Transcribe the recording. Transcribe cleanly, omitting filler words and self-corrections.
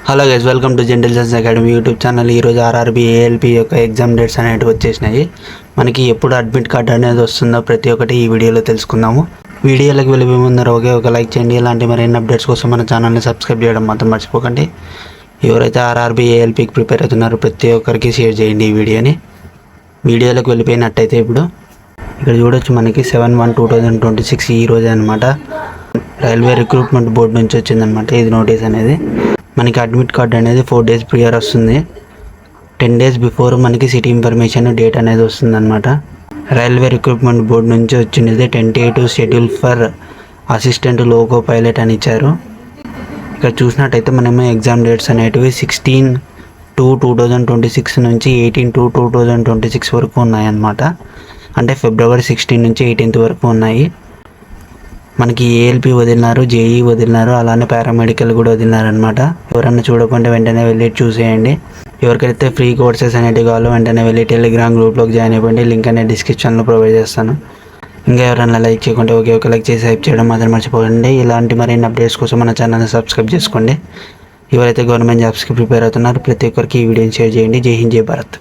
Hello guys, welcome to gentle academy YouTube channel. ఈరోజు RRB ALP యొక్క exam dates అనేవి వచ్చేసినాయి. మనకి ఎప్పుడు అడ్మిట్ కార్డ్ అనేది వస్తుందో ప్రతి ఒక్కటి ఈ వీడియోలో తెలుసుకుందాము. వీడియోలోకి వెళ్ళే ముందర ఒక లైక్ చేయండి. ఇలాంటి మరిన్ని అప్డేట్స్ కోసం మన ఛానల్ని సబ్స్క్రైబ్ చేయడం మాత్రం మర్చిపోకండి. ఎవరైతే ఆర్ఆర్బీ ఏఎల్పికి ప్రిపేర్ అవుతున్నారో ప్రతి ఒక్కరికి షేర్ చేయండి ఈ వీడియోలోకి వెళ్ళిపోయినట్టయితే ఇప్పుడు ఇక్కడ చూడొచ్చు, మనకి 7/1/2026 ఈ రోజే అనమాట రైల్వే రిక్రూట్మెంట్ బోర్డు నుంచి వచ్చిందనమాట ఇది నోటీస్ అనేది. మనకి అడ్మిట్ కార్డ్ అనేది 4 days ప్రియర్ వస్తుంది. 10 days బిఫోర్ మనకి సిటీ ఇన్ఫర్మేషన్ డేట్ అనేది వస్తుంది అనమాట. రైల్వే రిక్రూట్మెంట్ బోర్డు నుంచి వచ్చింది. Tentative schedule for assistant loco pilot అని ఇచ్చారు. ఇక్కడ చూసినట్టయితే మనము ఎగ్జామ్ డేట్స్ అనేటివి 16/2/2026 నుంచి 18/2/2026 వరకు ఉన్నాయన్నమాట. అంటే February 16 నుంచి 18th వరకు ఉన్నాయి. మనకి ఏఎల్పి వదిలినారు, జేఈ వదిలినారు, అలానే పారామెడికల్ కూడా వదిలినారు అనమాట. ఎవరన్నా చూడకుండా వెంటనే వెళ్ళి చూసేయండి. ఎవరికైతే ఫ్రీ కోర్సెస్ అనేవి కావాలో వెంటనే వెళ్ళి టెలిగ్రామ్ గ్రూప్లోకి జాయిన్ అయిపోండి. లింక్ అనేది డిస్క్రిప్షన్లో ప్రొవైడ్ చేస్తాను. ఇంకా ఎవరైనా లైక్ చేయకుంటే ఒక లైక్ చేసి హైప్ చేయడం మాత్రం మర్చిపోకండి. ఇలాంటి మరిన్ని అప్డేట్స్ కోసం మన ఛానల్ని సబ్స్క్రైబ్ చేసుకోండి. ఎవరైతే గవర్నమెంట్ జాబ్స్కి ప్రిపేర్ అవుతున్నారో ప్రతి ఒక్కరికి ఈ వీడియోని షేర్ చేయండి. జై హింద్, జై భారత్.